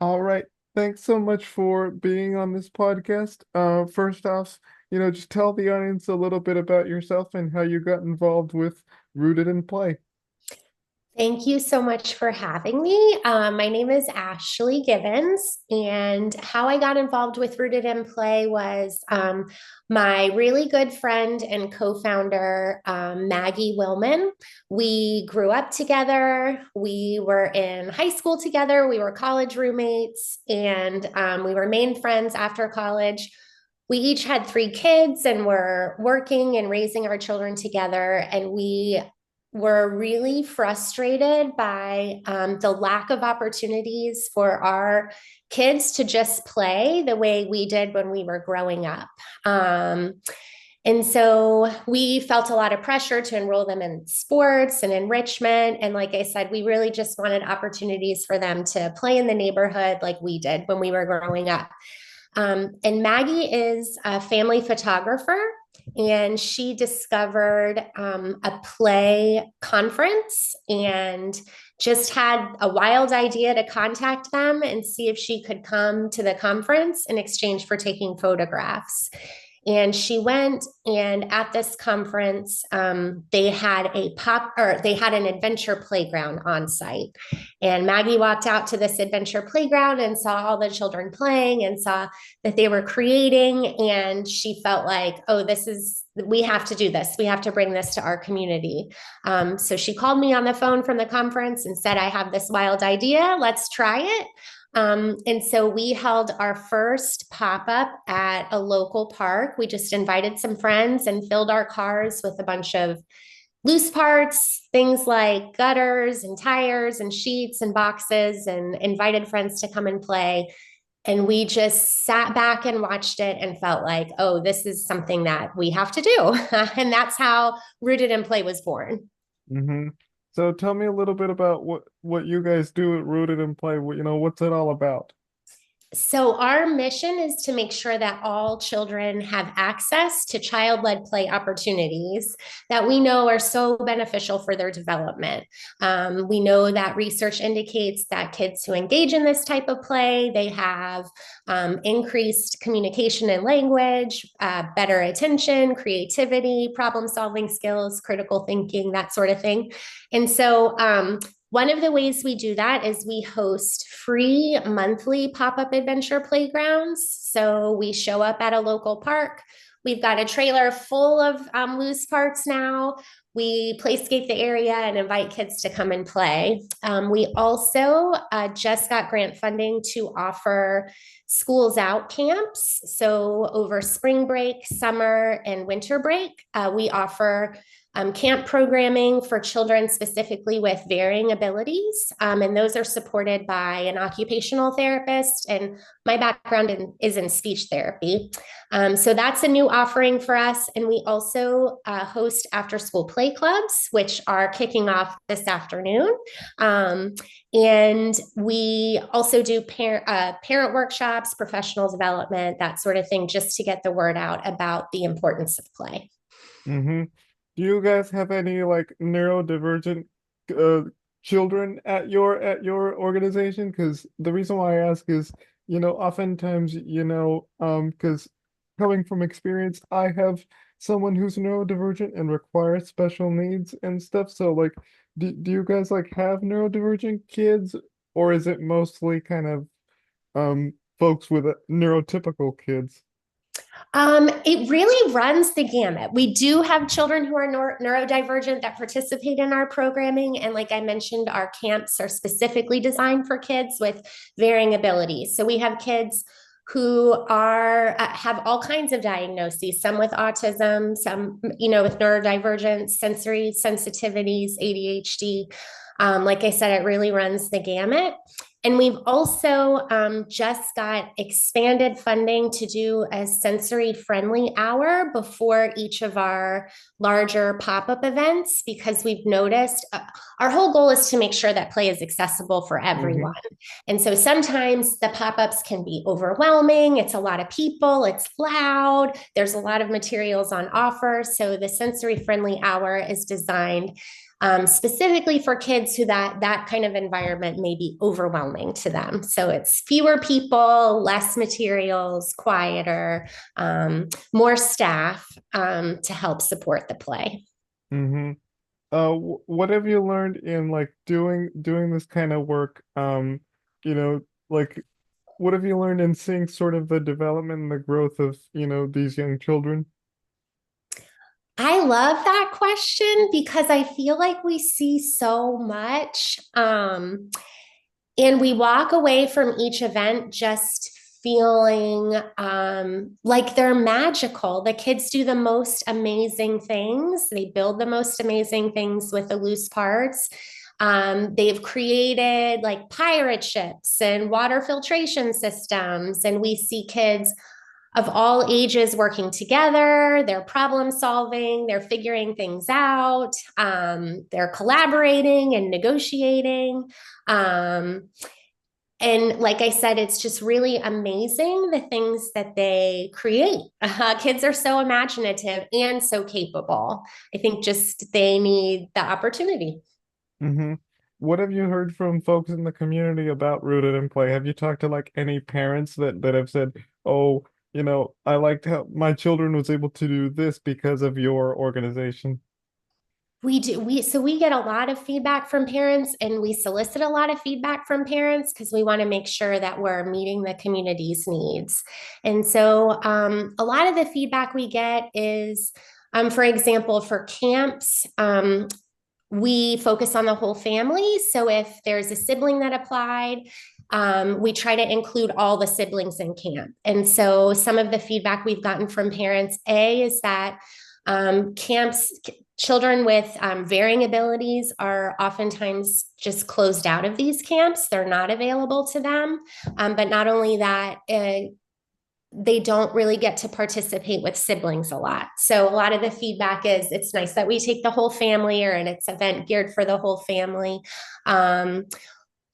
All right. Thanks so much for being on this podcast. First off, just tell the audience a little bit about yourself and how you got involved with Rooted in Play. Thank you so much for having me. My name is Ashli Givens, and how I got involved with Rooted in Play was my really good friend and co-founder, Maggie Willman. We grew up together. We were in high school together. We were college roommates, and we remained friends after college. We each had three kids and were working and raising our children together, and we were really frustrated by the lack of opportunities for our kids to just play the way we did when we were growing up. Um, and so we felt a lot of pressure to enroll them in sports and enrichment. And like I said, we really just wanted opportunities for them to play in the neighborhood like we did when we were growing up. And Maggie is a family photographer, and she discovered a play conference and just had a wild idea to contact them and see if she could come to the conference in exchange for taking photographs. And she went, and at this conference, they had an adventure playground on site. And Maggie walked out to this adventure playground and saw all the children playing and saw that they were creating. And she felt like, oh, we have to do this. We have to bring this to our community. So she called me on the phone from the conference and said, I have this wild idea. Let's try it. And so we held our first pop up at a local park. We just invited some friends and filled our cars with a bunch of loose parts, things like gutters and tires and sheets and boxes, and invited friends to come and play. And we just sat back and watched it and felt like, oh, this is something that we have to do. And that's how Rooted in Play was born. hmm So tell me a little bit about what you guys do at Rooted in Play. What's it all about? So, our mission is to make sure that all children have access to child led play opportunities that we know are so beneficial for their development. We know that research indicates that kids who engage in this type of play, they have increased communication and language, better attention, creativity, problem solving skills, critical thinking, that sort of thing. And so, one of the ways we do that is we host free monthly pop up adventure playgrounds. So we show up at a local park. We've got a trailer full of loose parts now. We playscape the area and invite kids to come and play. We also just got grant funding to offer schools out camps. So over spring break, summer, and winter break, we offer camp programming for children specifically with varying abilities. And those are supported by an occupational therapist. And my background is in speech therapy. So that's a new offering for us. And we also host after school play clubs, which are kicking off this afternoon. And we also do parent workshops, professional development, that sort of thing, just to get the word out about the importance of play. hmm Do you guys have any like neurodivergent uh children at your organization? Because the reason why I ask is, oftentimes, because coming from experience, I have someone who's neurodivergent and requires special needs and stuff. So like, do you guys like have neurodivergent kids, or is it mostly kind of folks with neurotypical kids? It really runs the gamut. We do have children who are neurodivergent that participate in our programming. And like I mentioned, our camps are specifically designed for kids with varying abilities. So we have kids who are have all kinds of diagnoses, some with autism, some, with neurodivergence, sensory sensitivities, ADHD. Like I said, it really runs the gamut. And we've also just got expanded funding to do a sensory friendly hour before each of our larger pop up events because we've noticed our whole goal is to make sure that play is accessible for everyone. And so sometimes the pop ups can be overwhelming. It's a lot of people, it's loud, there's a lot of materials on offer. So the sensory friendly hour is designed specifically for kids who that kind of environment may be overwhelming to them. So it's fewer people, less materials, quieter, more staff to help support the play. Mm-hmm. What have you learned in like doing this kind of work? You know, like what have you learned in seeing sort of the development and the growth of, these young children? I love that question because I feel like we see so much. And we walk away from each event just feeling like they're magical. The kids do the most amazing things, they build the most amazing things with the loose parts. They've created like pirate ships and water filtration systems, and we see kids of all ages working together. They're problem solving, they're figuring things out, they're collaborating and negotiating. Um, and like I said, it's just really amazing the things that they create. Kids are so imaginative and so capable. I think just they need the opportunity. Mm-hmm. What have you heard from folks in the community about Rooted in Play? Have you talked to like any parents that have said, "Oh, I liked how my children was able to do this because of your organization." We do. We get a lot of feedback from parents, and we solicit a lot of feedback from parents because we want to make sure that we're meeting the community's needs. And so a lot of the feedback we get is, for example, for camps, we focus on the whole family. So if there's a sibling that applied, we try to include all the siblings in camp. And so some of the feedback we've gotten from parents, A, is that camps, children with varying abilities are oftentimes just closed out of these camps. They're not available to them. But not only that, they don't really get to participate with siblings a lot. So a lot of the feedback is it's nice that we take the whole family, or it's an event geared for the whole family.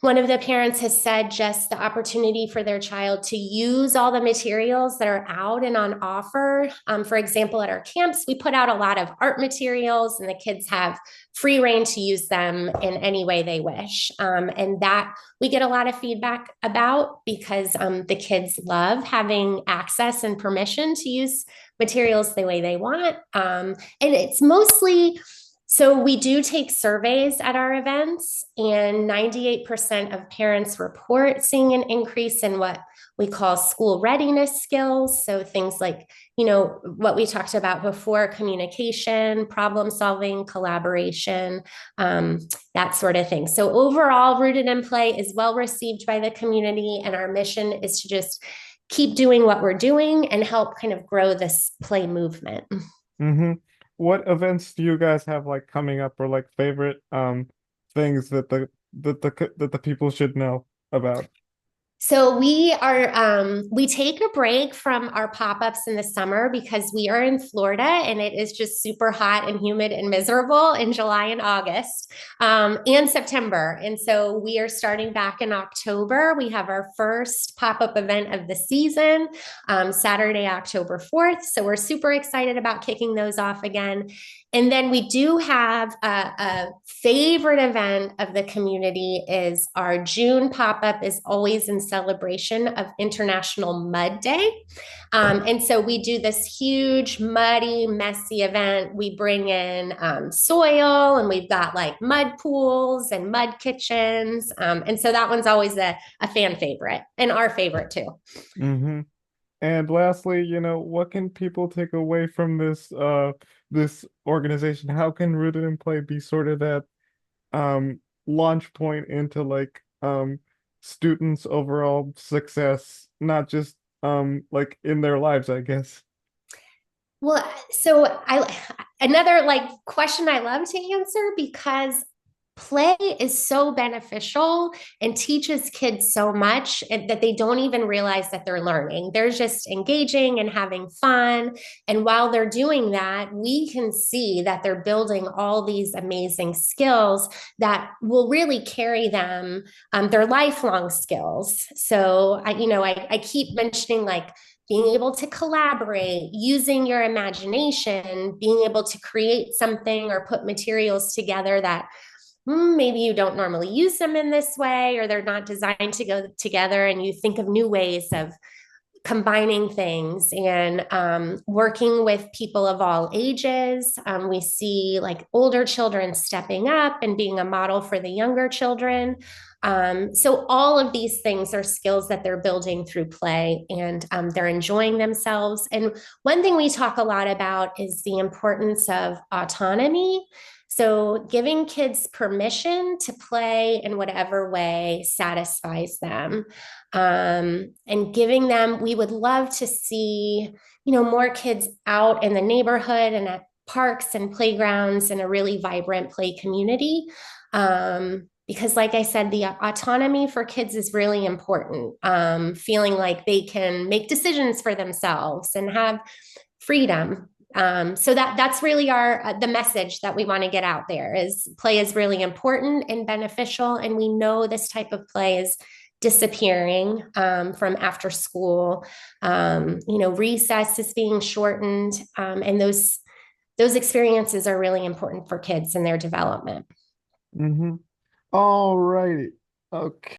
One of the parents has said just the opportunity for their child to use all the materials that are out and on offer. For example, at our camps, we put out a lot of art materials, and the kids have free reign to use them in any way they wish. And that we get a lot of feedback about because the kids love having access and permission to use materials the way they want. And it's mostly so we do take surveys at our events, and 98% of parents report seeing an increase in what we call school readiness skills. So things like, what we talked about before, communication, problem solving, collaboration, that sort of thing. So overall, Rooted in Play is well received by the community, and our mission is to just keep doing what we're doing and help kind of grow this play movement. Mm-hmm. What events do you guys have like coming up, or like favorite things that the people should know about? So we take a break from our pop-ups in the summer because we are in Florida and it is just super hot and humid and miserable in July and August, and September. And so we are starting back in October. We have our first pop-up event of the season, Saturday, October 4th. So we're super excited about kicking those off again. And then we do have a favorite event of the community is our June pop-up is always in celebration of International Mud Day. And so we do this huge, muddy, messy event. We bring in soil, and we've got like mud pools and mud kitchens. And so that one's always a fan favorite, and our favorite too. Mm-hmm. And lastly, what can people take away from this organization? How can Rooted in Play be sort of that launch point into like students' overall success, not just like in their lives, I guess. Well, so I another like question I love to answer because play is so beneficial and teaches kids so much that they don't even realize that they're learning. They're just engaging and having fun. And while they're doing that, we can see that they're building all these amazing skills that will really carry them, their lifelong skills. So I keep mentioning like being able to collaborate, using your imagination, being able to create something or put materials together that maybe you don't normally use them in this way, or they're not designed to go together, and you think of new ways of combining things and working with people of all ages. We see like older children stepping up and being a model for the younger children. So all of these things are skills that they're building through play, and they're enjoying themselves. And one thing we talk a lot about is the importance of autonomy. So, giving kids permission to play in whatever way satisfies them, and giving them, we would love to see, more kids out in the neighborhood and at parks and playgrounds and a really vibrant play community. Because, like I said, the autonomy for kids is really important. Feeling like they can make decisions for themselves and have freedom. So that's really our the message that we want to get out there is play is really important and beneficial, and we know this type of play is disappearing from after school. Recess is being shortened, and those experiences are really important for kids and their development. Mm-hmm. All righty. Okay.